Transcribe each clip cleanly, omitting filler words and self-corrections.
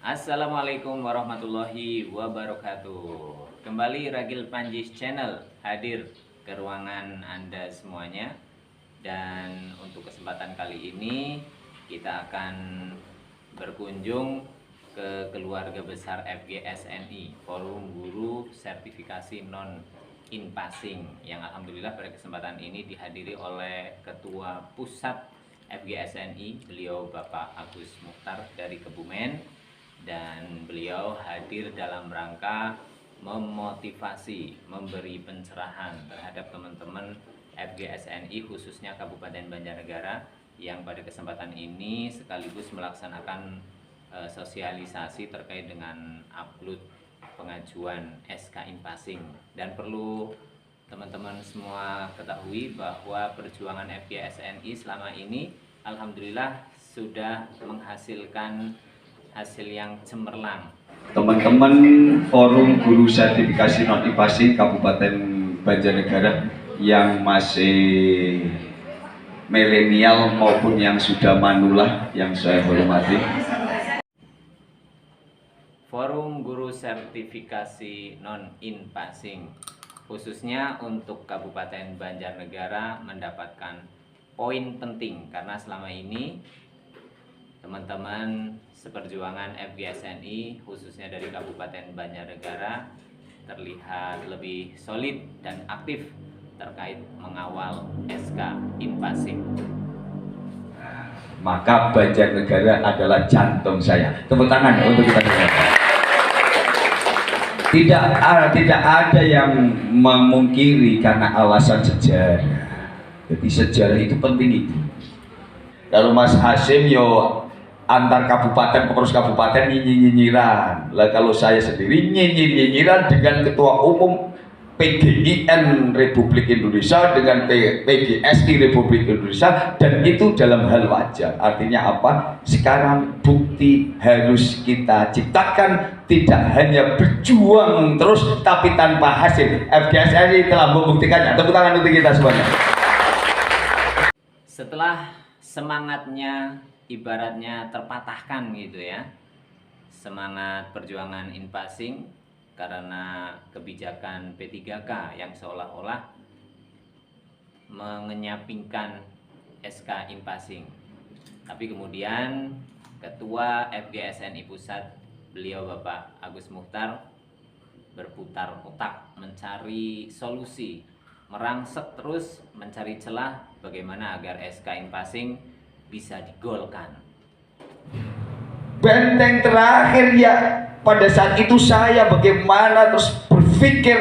Assalamualaikum warahmatullahi wabarakatuh. Kembali Ragil Panjis Channel hadir ke ruangan Anda semuanya. Dan untuk kesempatan kali ini kita akan berkunjung ke keluarga besar FGSNI, Forum Guru Sertifikasi Non In-Passing, yang alhamdulillah pada kesempatan ini dihadiri oleh Ketua Pusat FGSNI, beliau Bapak Agus Mukhtar dari Kebumen. Dan beliau hadir dalam rangka memotivasi, memberi pencerahan terhadap teman-teman FGSNI khususnya Kabupaten Banjarnegara yang pada kesempatan ini sekaligus melaksanakan sosialisasi terkait dengan upload pengajuan SK In-Passing. Dan perlu teman-teman semua ketahui bahwa perjuangan FGSNI selama ini alhamdulillah sudah menghasilkan hasil yang cemerlang. Teman-teman Forum Guru Sertifikasi Non In-Passing Kabupaten Banjarnegara yang masih milenial maupun yang sudah manula yang saya hormati. Forum Guru Sertifikasi Non In-Passing khususnya untuk Kabupaten Banjarnegara mendapatkan poin penting karena selama ini teman-teman seperjuangan FGSNI khususnya dari Kabupaten Banjarnegara terlihat lebih solid dan aktif terkait mengawal SK In-Passing. Maka Banjarnegara adalah jantung saya. Tepuk tangan untuk kita semua. Tidak ada yang memungkiri karena alasan sejarah. Jadi sejarah itu penting itu. Kalau Mas Hasim yo antar kabupaten, pengurus kabupaten nyinyiran. Lah kalau saya sendiri nyinyiran dengan Ketua Umum PGIN Republik Indonesia dengan PGSI Republik Indonesia, dan itu dalam hal wajar. Artinya apa? Sekarang bukti harus kita ciptakan, tidak hanya berjuang terus tapi tanpa hasil. FGSI telah membuktikannya. Tepuk tangan untuk kita semuanya. Setelah semangatnya ibaratnya terpatahkan gitu ya, semangat perjuangan In-Passing karena kebijakan P3K yang seolah-olah mengenyampingkan SK In-Passing. Tapi kemudian Ketua FGSNI Pusat, beliau Bapak Agus Mukhtar, berputar otak mencari solusi, merangsek terus mencari celah bagaimana agar SK In-Passing bisa digolkan. Benteng terakhir ya pada saat itu saya bagaimana terus berpikir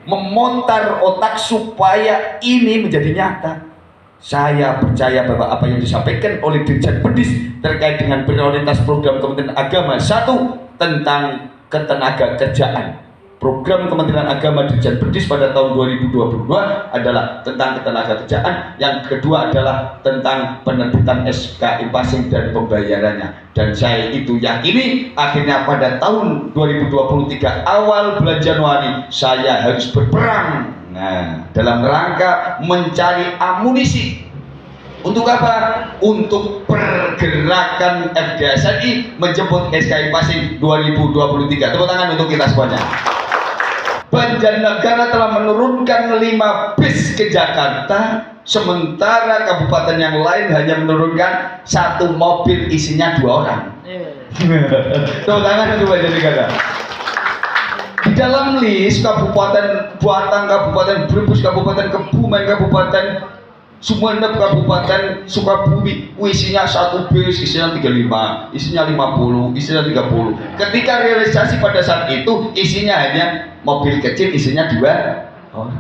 memutar otak supaya ini menjadi nyata. Saya percaya bahwa apa yang disampaikan oleh Dirjen Pendis terkait dengan prioritas program Kementerian Agama, satu tentang ketenaga kerjaan. Program Kementerian Agama Dirjen Pendis pada tahun 2022 adalah tentang ketenaga kerjaan. Yang kedua adalah tentang penerbitan SK In-Passing dan pembayarannya. Dan saya itu yakini akhirnya pada tahun 2023 awal bulan Januari saya harus berperang. Nah, dalam rangka mencari amunisi. Untuk apa? Untuk pergerakan FGSNI menjemput SK In-Passing 2023. Tepuk tangan untuk kita semuanya. Banjarnegara telah menurunkan 5 bis ke Jakarta, sementara kabupaten yang lain hanya menurunkan 1 mobil isinya 2 orang. Tepuk tangan untuk Banjarnegara. Di dalam list kabupaten Batang, Kabupaten Brebes, Kabupaten Kebumen, Kabupaten Sumeneb, Kabupaten Sukabumi, isinya 1 bis, isinya 35, isinya 50, isinya 30. Ketika realisasi pada saat itu isinya hanya mobil kecil, isinya 2 orang,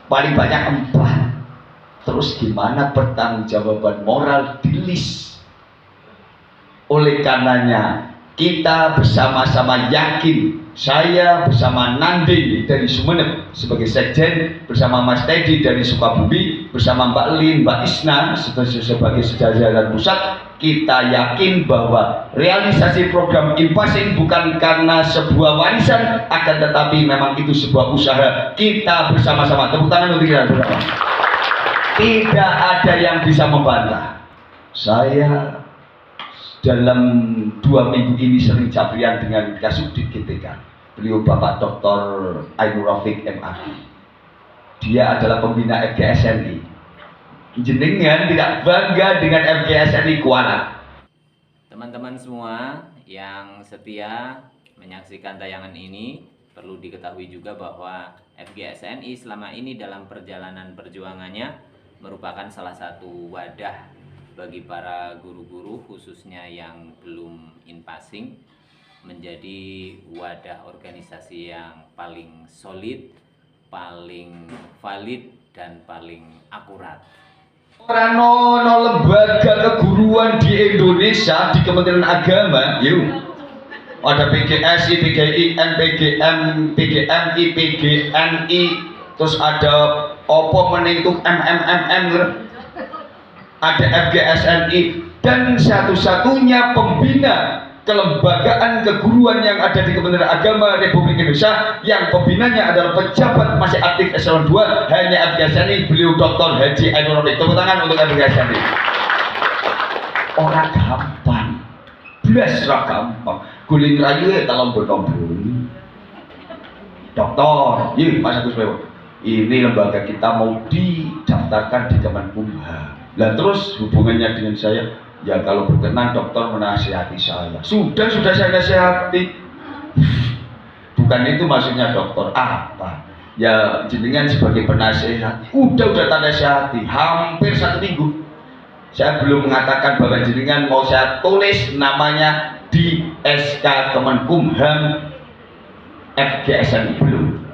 paling banyak 4. Terus gimana pertanggungjawaban moral di list? Oleh karenanya kita bersama-sama yakin, saya bersama Nanding dari Sumeneb sebagai sekjen, bersama Mas Teddy dari Sukabumi, bersama Mbak Lin, Mbak Isna sebagai sejajaran pusat, kita yakin bahwa realisasi program In-Passing bukan karena sebuah warisan, akan tetapi memang itu sebuah usaha kita bersama-sama. Tepuk tangan untuk kita bersama. Tidak ada yang bisa membantah. Saya dalam 2 minggu ini sering jabrian dengan Kasubdit GTK. Beliau Bapak Dr. Ainur Rafiq MAD. Dia adalah pembina FGSNI. Jenengan tidak bangga dengan FGSNI Kuala. Teman-teman semua yang setia menyaksikan tayangan ini, perlu diketahui juga bahwa FGSNI selama ini dalam perjalanan perjuangannya merupakan salah satu wadah bagi para guru-guru khususnya yang belum in-passing, menjadi wadah organisasi yang paling solid, paling valid, dan paling akurat. Orang nono lembaga keguruan di Indonesia di Kementerian Agama, yuk. Ada PGSI, PGIN, PGM, PGMI, PGNI, terus ada opo meneng itu MMMM, ada FGSNI, dan satu-satunya pembina kelembagaan keguruan yang ada di Kementerian Agama Republik Indonesia yang pembinanya adalah pejabat masih aktif eselon 2 hanya FGSNI, beliau Dr. Haji Ainur Rafiq. Tepuk tangan untuk FGSNI. Orang gampang, belas orang gampang. Guling rayu ya kalau bertombol. Dokter, yuk Mas Agus Lewat. Ini lembaga kita mau didaftarkan di Kemenkumham. Lah terus hubungannya dengan saya, ya kalau berkenan dokter menasihati saya. Sudah saya nasihati. Bukan itu maksudnya dokter. Apa? Ya jenengan sebagai penasihat. Udah tak nasihati. Hampir 1 minggu. Saya belum mengatakan bahwa jenengan mau saya tulis namanya di SK Kemenkumham FGSNI belum.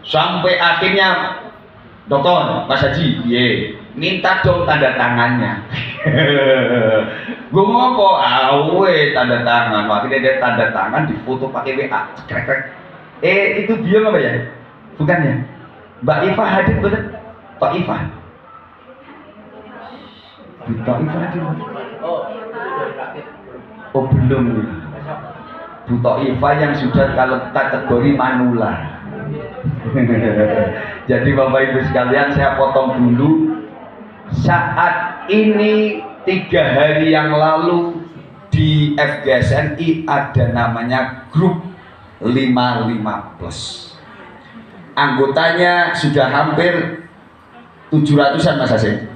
Sampai akhirnya dokter, Mas Haji, minta dong tanda tangannya. Gue ngopo, tanda tangan. Akhirnya dia tanda tangan, difoto pakai WA, krek. Itu dia apa ya? Bukan ya? Mbak Iva hadir betul? Pak Iva. Mbak Iva hadir betul? Oh belum nih. Buto Iva yang sudah kalau kategori manula. Jadi Bapak Ibu sekalian, saya potong dulu. Saat ini 3 hari yang lalu di FGSNI ada namanya grup 55+. Anggotanya sudah hampir 700-an Mas Hasim.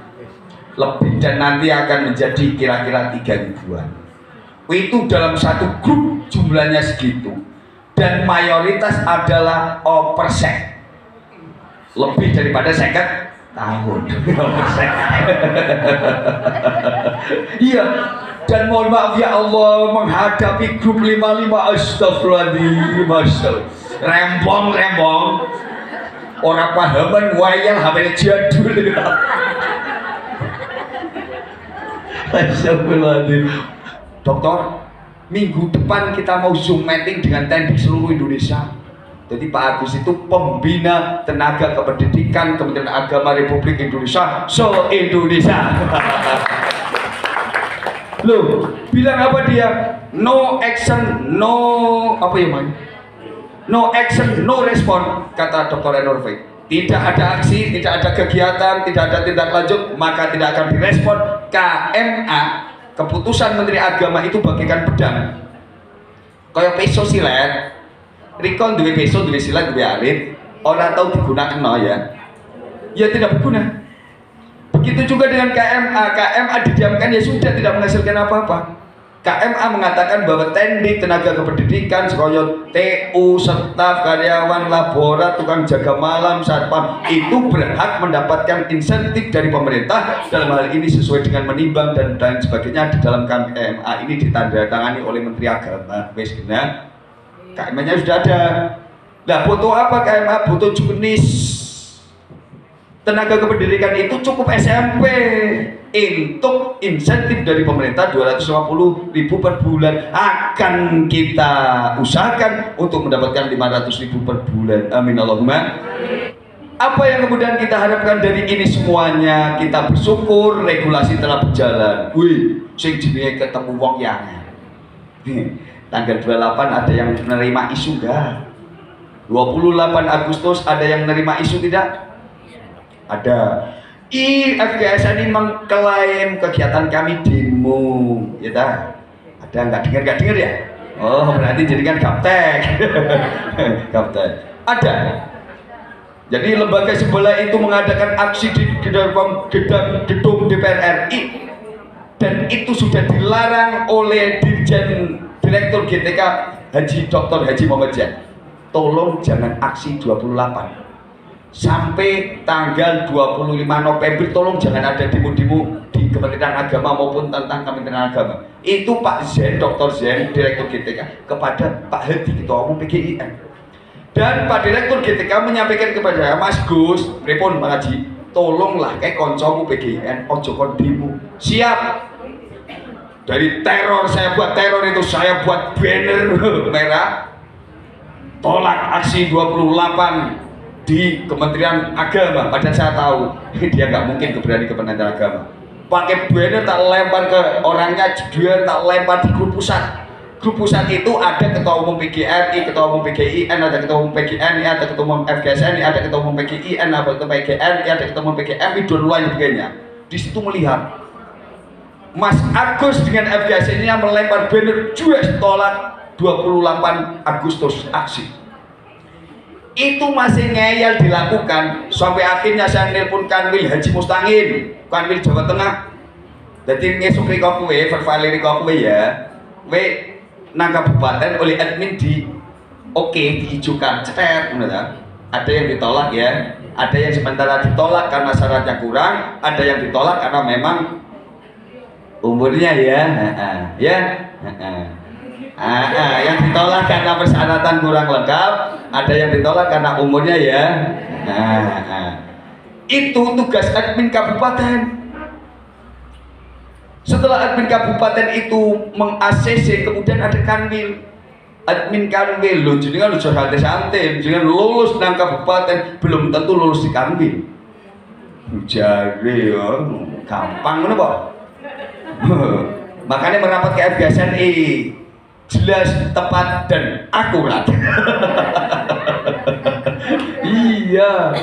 Lebih, dan nanti akan menjadi kira-kira 3.000-an. Itu dalam satu grup jumlahnya segitu. Dan mayoritas adalah opersek. Lebih daripada 50 tahun. Iya. Dan mohon maaf ya Allah, menghadapi grup 55, astagfirullahaladzim, rembong. Orang pahaman wayang HP jadul. Astagfirullahaladzim. Dokter, minggu depan kita mau Zoom meeting dengan teknik seluruh Indonesia. Jadi Pak Agus itu pembina tenaga kependidikan Kementerian Agama Republik Indonesia se-Indonesia. Loh, bilang apa dia? No action, no apa ya man? No action, no respon, kata Dr. Ainur Rafiq. Tidak ada aksi, tidak ada kegiatan, tidak ada tindak lanjut, maka tidak akan direspon. KMA, keputusan Menteri Agama itu bagikan pedang. Kayak peso silet. Rikon duwe peso, duwe silet, duwe alit. Orang tahu digunakan no ya. Ya tidak berguna. Begitu juga dengan KMA. KMA didiamkan ya sudah, tidak menghasilkan apa-apa. KMA mengatakan bahwa teknik tenaga kependidikan, sekolah TU, staf, karyawan, laborat, tukang jaga malam, satpam itu berhak mendapatkan insentif dari pemerintah. Dalam hal ini sesuai dengan menimbang dan lain sebagainya. Di dalam KMA ini ditandatangani oleh Menteri Agama. Wes benar. KMA-nya sudah ada. Nah, butuh apa KMA? Butuh jenis tenaga kependidikan itu cukup SMP. Untuk insentif dari pemerintah 250.000 per bulan akan kita usahakan untuk mendapatkan 500.000 per bulan. Amin Allahumma. Apa yang kemudian kita harapkan dari ini semuanya? Kita bersyukur regulasi telah berjalan. Wih, sing jenenge ketemu wong yang tanggal 28 ada yang menerima isu enggak? 28 Agustus ada yang menerima isu tidak? Ada. FGSNI mengklaim kegiatan kami demo, ya tak? Ada nggak dengar ya? Oh, berarti jadi kan gaptek. Gaptek. Ada. Jadi lembaga sebelah itu mengadakan aksi di gedung DPR RI dan itu sudah dilarang oleh Dirjen Direktur GTK Dr. Haji Muhammad Zian. Tolong jangan aksi 28 sampai tanggal 25 November, tolong jangan ada demo-demo di Kementerian Agama maupun tentang Kementerian Agama. Itu Pak Zen, Dr. Zen, Direktur GTK kepada Pak Hadi, Ketua Umum PGIN. Dan Pak Direktur GTK menyampaikan kepada saya, Mas Gus, pripun Pak Haji, tolonglah kayak koncomu PGIN, ojo kon demo. Siap. Dari teror, saya buat teror itu, saya buat banner merah tolak aksi 28 di Kementerian Agama. Padahal saya tahu dia nggak mungkin berani ke Kementerian Agama. Pakai banner tak lempar ke orangnya, dia tak lempar di grup pusat. Grup pusat itu ada ketua umum PGRI, ketua umum PGIN, ada ketua umum PGNI, ada ketua umum FGSNI, ada ketua umum PGIN, ada ketua PGNI, ada ketua umum PGMI, dan lain sebagainya. Di situ melihat Mas Agus dengan FGSNI yang melempar banner jues tolak 28 Agustus aksi. Itu masih ngeyel dilakukan sampai akhirnya saya nelpon Kanwil Haji Mustangin, Kanwil Jawa Tengah. Jadi ngesuk riko kowe, vervali riko kowe ya. Kowe nang kabupaten oleh admin di diijukan cetet, ada yang ditolak ya, ada yang sementara ditolak karena syaratnya kurang, ada yang ditolak karena memang umurnya ya, yang ditolak karena persyaratan kurang lengkap, ada yang ditolak karena umurnya ya. Itu tugas admin kabupaten. Setelah admin kabupaten itu meng-ACC, kemudian ada kanwil, admin kanwil, lo jadi kan lo santai, jangan lulus nang kabupaten belum tentu lulus di kanwil. Jadi ya gampang mana Pak? Makanya merapat ke FGSNI jelas, tepat dan akurat. Iya.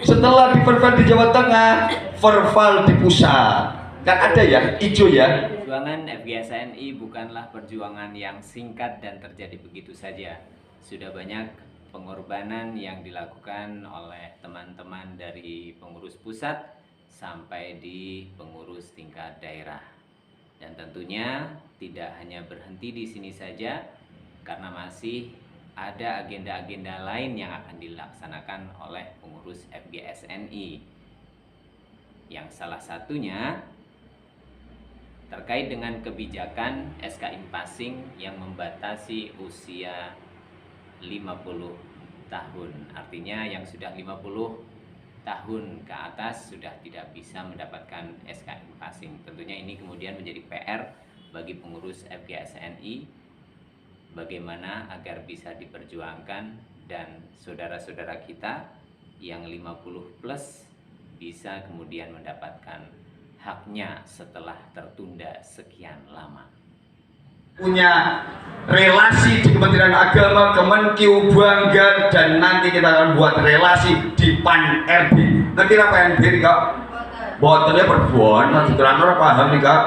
Setelah di verbal di Jawa Tengah, verbal di pusat. Kan ada ya, hijau ya. Perjuangan FGSNI bukanlah perjuangan yang singkat dan terjadi begitu saja. Sudah banyak pengorbanan yang dilakukan oleh teman-teman dari pengurus pusat sampai di pengurus tingkat daerah. Dan tentunya tidak hanya berhenti di sini saja, karena masih ada agenda-agenda lain yang akan dilaksanakan oleh pengurus FGSNI. Yang salah satunya terkait dengan kebijakan SK Impasing yang membatasi usia 50 tahun. Artinya yang sudah 50 tahun ke atas sudah tidak bisa mendapatkan SK Impasing. Tentunya ini kemudian menjadi PR bagi pengurus FGSNI, bagaimana agar bisa diperjuangkan dan saudara-saudara kita yang 50 plus bisa kemudian mendapatkan haknya setelah tertunda sekian lama. Punya relasi di Kementerian Agama, Kemenkeu, Bangga, dan nanti kita akan buat relasi di PAN RB. Nanti apa yang diri kak? Botolnya perbuan, nanti orang paham nih kak.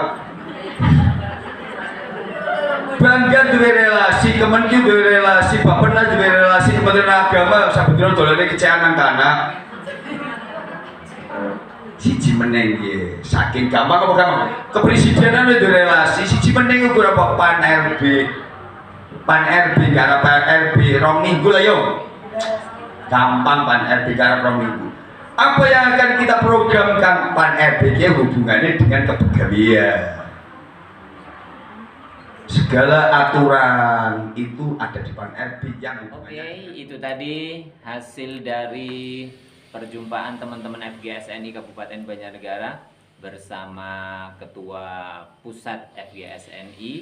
Bangga dua relasi, Kemenkeu dua relasi, Bappenas dua relasi, Kementerian Agama sebetulnya dolane kecean anak-anak. Siji meneng ya, saking gampang apa gampang? Kepresidenan itu relasi, siji meneng itu berapa PAN RB, karena PAN RB, rong minggu lah yuk. Gampang PAN RB karena rong minggu. Apa yang akan kita programkan PAN RB ya hubungannya dengan kepegawaian. Segala aturan itu ada di PAN RB yang itu tadi hasil dari perjumpaan teman-teman FGSNI Kabupaten Banjarnegara bersama Ketua Pusat FGSNI,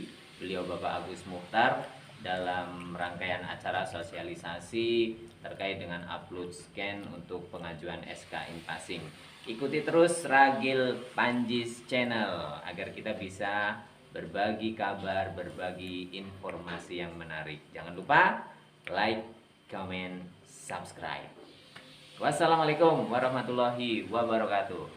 beliau Bapak Agus Mukhtar, dalam rangkaian acara sosialisasi terkait dengan upload scan untuk pengajuan SK Impasing. Ikuti terus Ragil Panjis Channel agar kita bisa berbagi kabar, berbagi informasi yang menarik. Jangan lupa like, comment, subscribe. Wassalamualaikum warahmatullahi wabarakatuh.